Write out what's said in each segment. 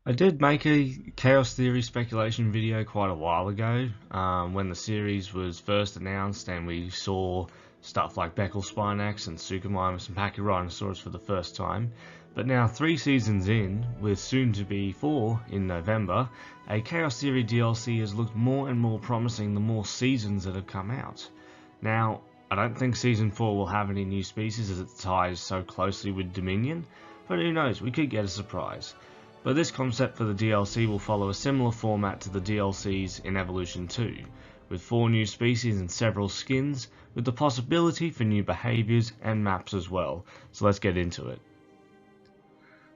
I did make a chaos theory speculation video quite a while ago, when the series was first announced and we saw stuff like Becklespinax and Suchomimus and Pachyrhinosaurs for the first time. But now 3 seasons in, with soon to be 4 in November, a chaos theory DLC has looked more and more promising the more seasons that have come out. Now, I don't think season 4 will have any new species as it ties so closely with Dominion, but who knows, we could get a surprise. But this concept for the DLC will follow a similar format to the DLCs in Evolution 2, with 4 new species and several skins, with the possibility for new behaviours and maps as well. So let's get into it.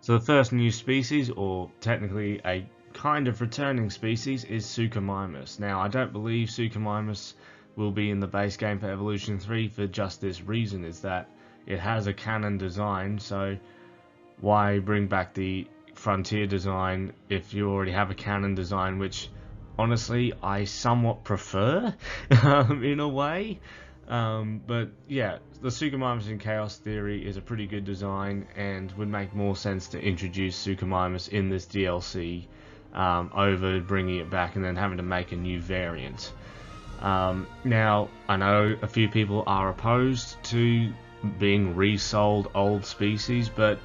So the first new species, or technically a kind of returning species, is Suchomimus. Now I don't believe Suchomimus will be in the base game for Evolution 3 for just this reason, is that it has a canon design, so why bring back the Frontier design if you already have a canon design, which honestly I somewhat prefer in a way. But yeah, the Suchomimus in Chaos Theory is a pretty good design and would make more sense to introduce Suchomimus in this DLC over bringing it back and then having to make a new variant. Now, I know a few people are opposed to being resold old species, but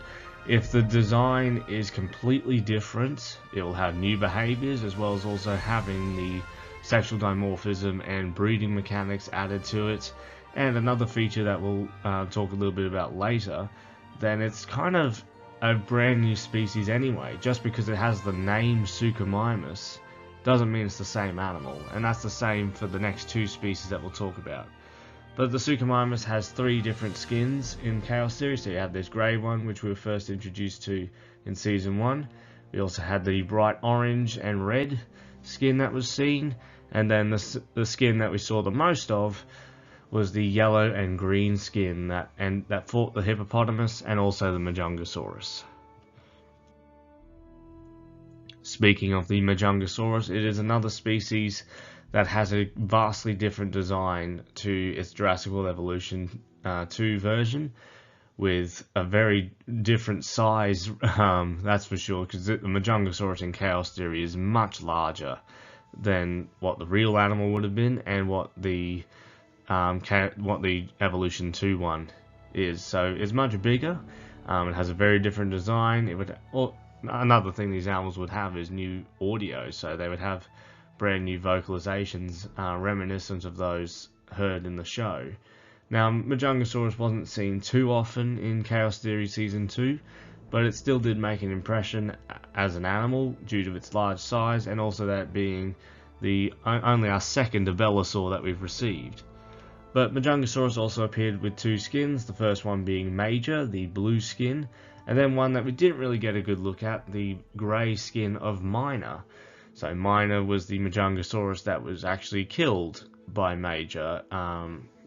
if the design is completely different, it will have new behaviours as well as also having the sexual dimorphism and breeding mechanics added to it, and another feature that we'll talk a little bit about later, then it's kind of a brand new species anyway. Just because it has the name Suchomimus doesn't mean it's the same animal, and that's the same for the next 2 species that we'll talk about. But the Suchomimus has 3 different skins in Chaos Theory. So you have this grey one, which we were first introduced to in Season 1. We also had the bright orange and red skin that was seen. And then the skin that we saw the most of was the yellow and green skin that fought the hippopotamus and also the Majungasaurus. Speaking of the Majungasaurus, it is another species that has a vastly different design to its Jurassic World Evolution 2 version, with a very different size, that's for sure, because the Majungasaurus in Chaos Theory is much larger than what the real animal would have been and what the Evolution 2 one is. So it's much bigger, it has a very different design. Another thing these animals would have is new audio, so they would have brand new vocalizations reminiscent of those heard in the show. Now, Majungasaurus wasn't seen too often in Chaos Theory Season 2, but it still did make an impression as an animal due to its large size, and also that being only our second Velosaur that we've received. But Majungasaurus also appeared with 2 skins, the first one being Major, the blue skin, and then one that we didn't really get a good look at, the grey skin of Minor. So Minor was the Majungasaurus that was actually killed by Major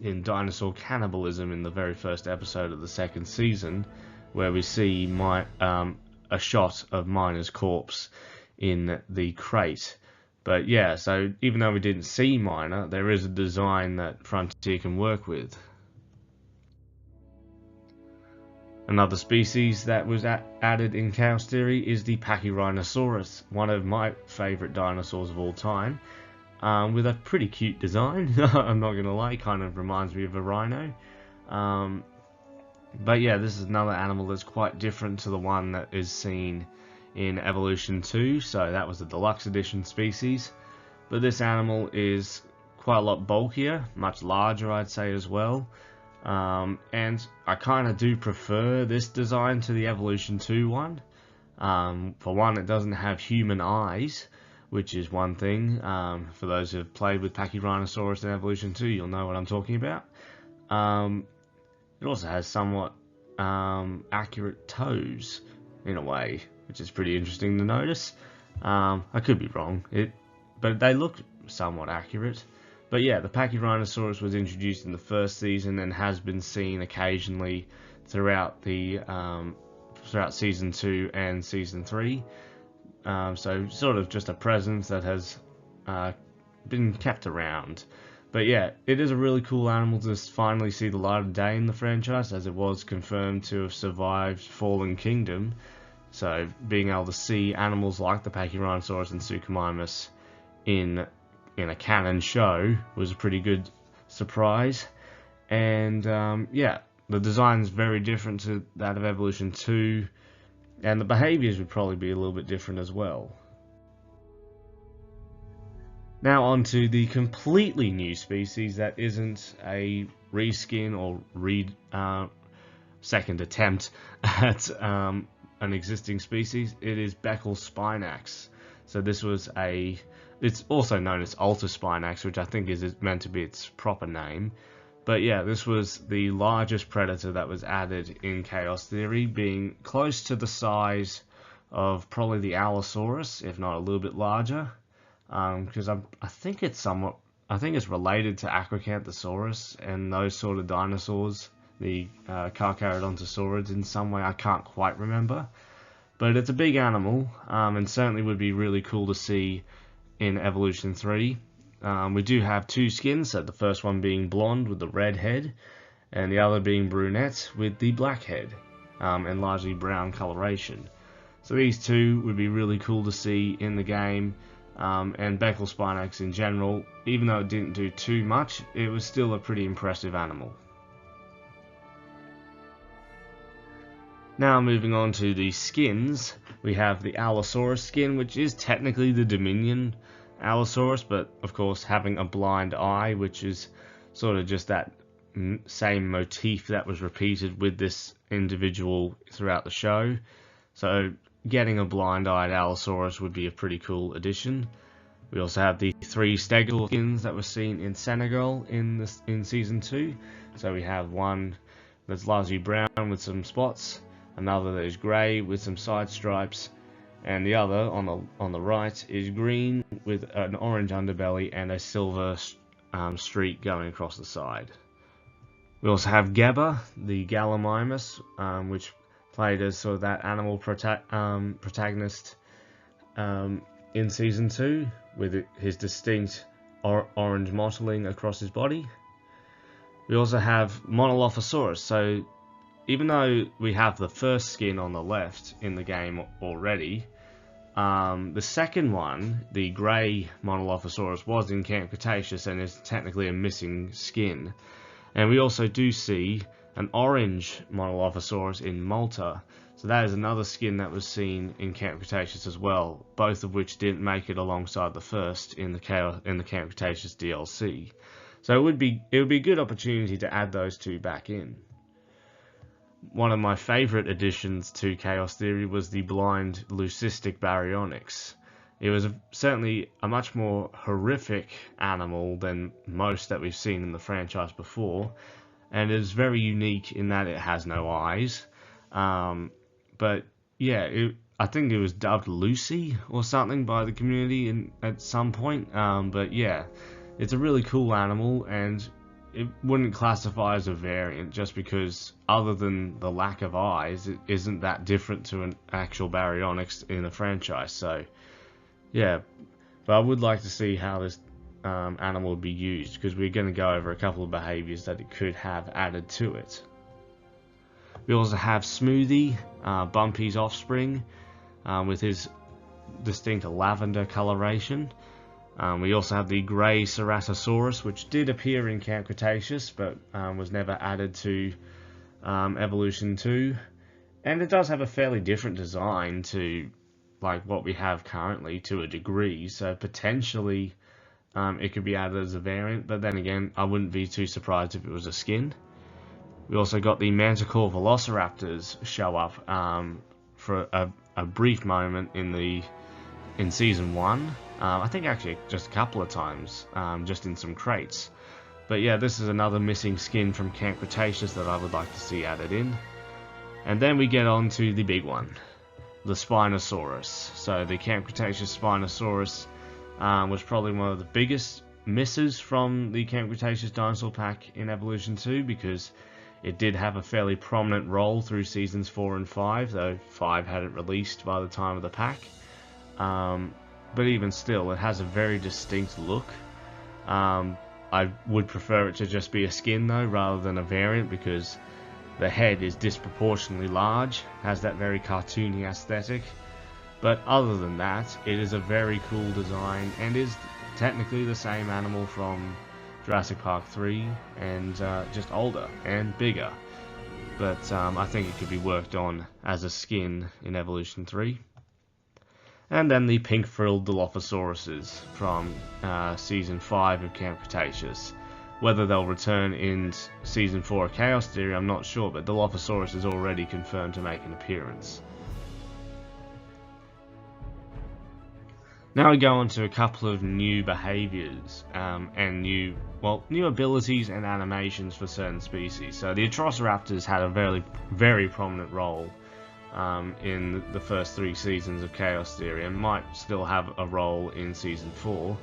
in dinosaur cannibalism in the very first episode of the 2nd season, where we see a shot of Minor's corpse in the crate. But yeah, so even though we didn't see Minor, there is a design that Frontier can work with. Another species that was added in Chaos Theory is the Pachyrhinosaurus, one of my favourite dinosaurs of all time, with a pretty cute design. I'm not going to lie, kind of reminds me of a rhino. But yeah, this is another animal that's quite different to the one that is seen in Evolution 2, so that was the deluxe edition species. But this animal is quite a lot bulkier, much larger I'd say as well. And I kind of do prefer this design to the Evolution 2 one. For one, it doesn't have human eyes, which is one thing. For those who have played with Pachyrhinosaurus in Evolution 2, you'll know what I'm talking about. It also has somewhat accurate toes, in a way, which is pretty interesting to notice. I could be wrong, but they look somewhat accurate. But yeah, the Pachyrhinosaurus was introduced in the 1st season and has been seen occasionally throughout Season 2 and Season 3. So sort of just a presence that has been kept around. But yeah, it is a really cool animal to finally see the light of day in the franchise, as it was confirmed to have survived Fallen Kingdom. So being able to see animals like the Pachyrhinosaurus and Suchomimus in a canon show was a pretty good surprise. And yeah, the design's very different to that of Evolution 2, and the behaviors would probably be a little bit different as well. Now on to the completely new species that isn't a reskin or second attempt at an existing species. It is Becklespinax. So this was it's also known as Altospinax, which I think is meant to be its proper name. But yeah, this was the largest predator that was added in Chaos Theory, being close to the size of probably the Allosaurus, if not a little bit larger. Because I think it's related to Acrocanthosaurus and those sort of dinosaurs, the Carcharodontosaurids in some way. I can't quite remember, but it's a big animal, and certainly would be really cool to see in Evolution 3. We do have two skins, so the first one being blonde with the red head, and the other being brunette with the black head, and largely brown coloration. So these two would be really cool to see in the game. And Becklespinax in general, even though it didn't do too much, it was still a pretty impressive animal. Now moving on to the skins, we have the Allosaurus skin, which is technically the Dominion Allosaurus, but of course having a blind eye, which is sort of just that same motif that was repeated with this individual throughout the show. So getting a blind-eyed Allosaurus would be a pretty cool addition. We also have the 3 Stegosaur skins that were seen in Senegal in Season 2. So we have one that's largely brown with some spots, another that is grey with some side stripes, and the other on the right is green with an orange underbelly and a silver streak going across the side. We also have Geba, the Gallimimus, which played as sort of that animal protagonist in Season 2, with his distinct orange mottling across his body. We also have Monolophosaurus. So even though we have the first skin on the left in the game already, the second one, the grey Monolophosaurus, was in Camp Cretaceous and is technically a missing skin. And we also do see an orange Monolophosaurus in Malta. So that is another skin that was seen in Camp Cretaceous as well, both of which didn't make it alongside the first in the Camp Cretaceous DLC. So it would be a good opportunity to add those two back in. One of my favourite additions to Chaos Theory was the blind leucistic Baryonyx. It was certainly a much more horrific animal than most that we've seen in the franchise before, and is very unique in that it has no eyes. But yeah, I think it was dubbed Lucy or something by the community at some point. But yeah, it's a really cool animal, and it wouldn't classify as a variant just because, other than the lack of eyes, it isn't that different to an actual Baryonyx in the franchise. So yeah, but I would like to see how this animal would be used, because we're going to go over a couple of behaviors that it could have added to it. We also have Smoothie, Bumpy's offspring, with his distinct lavender coloration. We also have the grey Ceratosaurus, which did appear in Camp Cretaceous, but was never added to Evolution 2. And it does have a fairly different design to like what we have currently to a degree, so potentially it could be added as a variant, but then again, I wouldn't be too surprised if it was a skin. We also got the Manticore Velociraptors show up for a brief moment in Season 1. I think actually just a couple of times, just in some crates. But yeah, this is another missing skin from Camp Cretaceous that I would like to see added in. And then we get on to the big one, the Spinosaurus. So the Camp Cretaceous Spinosaurus was probably one of the biggest misses from the Camp Cretaceous dinosaur pack in Evolution 2, because it did have a fairly prominent role through Seasons 4 and 5, though 5 hadn't released by the time of the pack. But even still, it has a very distinct look. I would prefer it to just be a skin though, rather than a variant, because the head is disproportionately large, has that very cartoony aesthetic. But other than that, it is a very cool design and is technically the same animal from Jurassic Park 3 and just older and bigger. But I think it could be worked on as a skin in Evolution 3. And then the pink-frilled Dilophosauruses from Season 5 of Camp Cretaceous. Whether they'll return in Season 4 of Chaos Theory, I'm not sure, but Dilophosaurus is already confirmed to make an appearance. Now we go on to a couple of new behaviours and new abilities and animations for certain species. So the Atrociraptors had a very prominent role in the first 3 seasons of Chaos Theory and might still have a role in Season 4.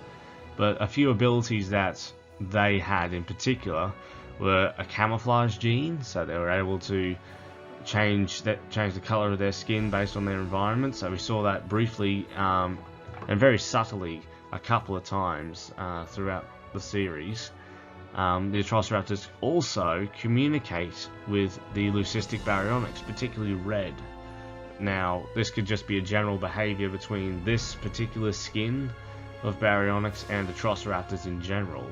But a few abilities that they had in particular were a camouflage gene, so they were able to change the colour of their skin based on their environment. So we saw that briefly and very subtly a couple of times throughout the series. The Atrociraptors also communicate with the leucistic baryonyx, particularly red. Now, this could just be a general behaviour between this particular skin of baryonyx and Atrociraptors in general.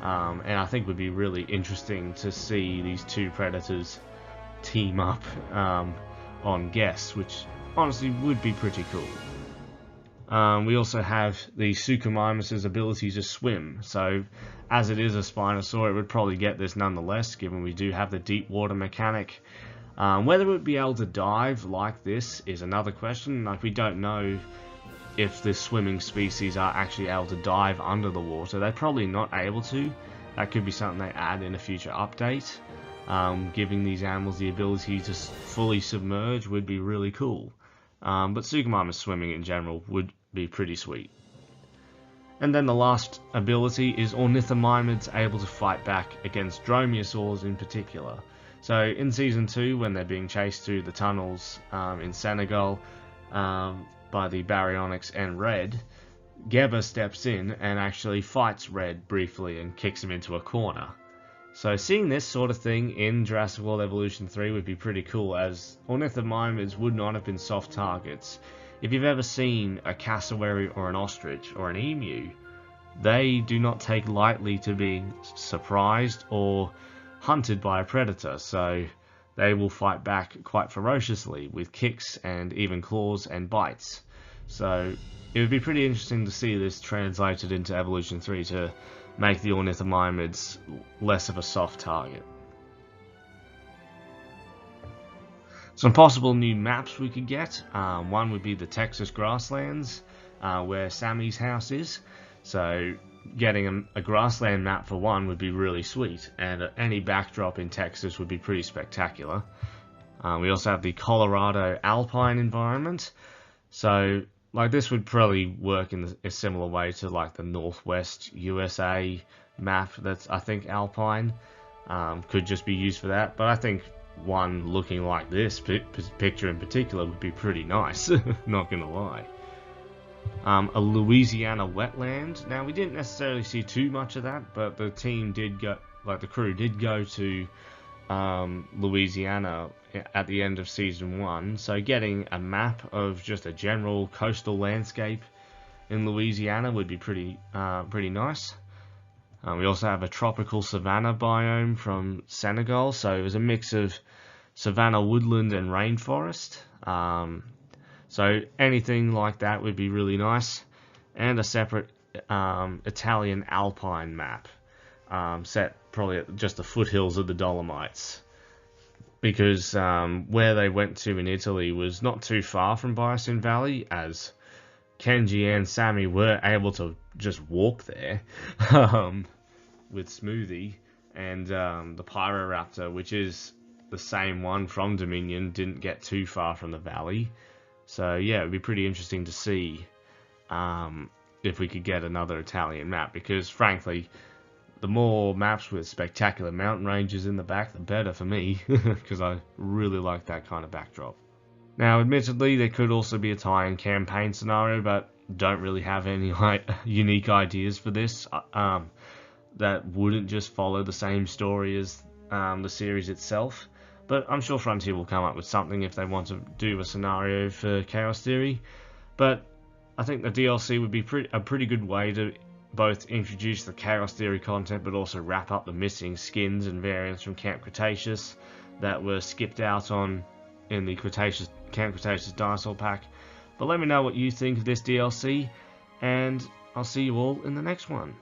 And I think it would be really interesting to see these two predators team up on Guess, which honestly would be pretty cool. We also have the Suchomimus' ability to swim, so as it is a Spinosaur, it would probably get this nonetheless, given we do have the deep water mechanic. Whether it would be able to dive like this is another question. Like, we don't know if the swimming species are actually able to dive under the water. They're probably not able to. That could be something they add in a future update. Giving these animals the ability to fully submerge would be really cool. But Suchomimus swimming in general would be pretty sweet. And then the last ability is Ornithomimids able to fight back against Dromaeosaurs in particular. So in Season 2, when they're being chased through the tunnels in Senegal by the Baryonyx and Red, Geba steps in and actually fights Red briefly and kicks him into a corner. So seeing this sort of thing in Jurassic World Evolution 3 would be pretty cool, as Ornithomimids would not have been soft targets. If you've ever seen a cassowary or an ostrich or an emu, they do not take lightly to being surprised or hunted by a predator, so they will fight back quite ferociously with kicks and even claws and bites. So it would be pretty interesting to see this translated into Evolution 3 to make the Ornithomimids less of a soft target. Some possible new maps we could get. One would be the Texas grasslands, where Sammy's house is. So getting a grassland map for one would be really sweet, and any backdrop in Texas would be pretty spectacular. We also have the Colorado alpine environment. So like, this would probably work in a similar way to like the Northwest USA map that's, I think, alpine. Could just be used for that, but I think one looking like this picture in particular would be pretty nice, not gonna lie. A Louisiana wetland. Now, we didn't necessarily see too much of that, but the team did go, like the crew did go to Louisiana at the end of Season 1, so getting a map of just a general coastal landscape in Louisiana would be pretty nice. We also have a tropical savanna biome from Senegal, so it was a mix of savanna woodland and rainforest. So anything like that would be really nice. And a separate Italian alpine map, set probably at just the foothills of the Dolomites, because where they went to in Italy was not too far from Biosyn Valley, as Kenji and Sammy were able to just walk there with Smoothie, and the Pyroraptor, which is the same one from Dominion, didn't get too far from the valley. So yeah, it would be pretty interesting to see if we could get another Italian map, because frankly, the more maps with spectacular mountain ranges in the back, the better for me, because I really like that kind of backdrop. Now, admittedly, there could also be a tie-in campaign scenario, but don't really have any unique ideas for this that wouldn't just follow the same story as the series itself. But I'm sure Frontier will come up with something if they want to do a scenario for Chaos Theory. But I think the DLC would be a pretty good way to both introduce the Chaos Theory content, but also wrap up the missing skins and variants from Camp Cretaceous that were skipped out on in the Camp Cretaceous Dinosaur Pack. But let me know what you think of this DLC, and I'll see you all in the next one.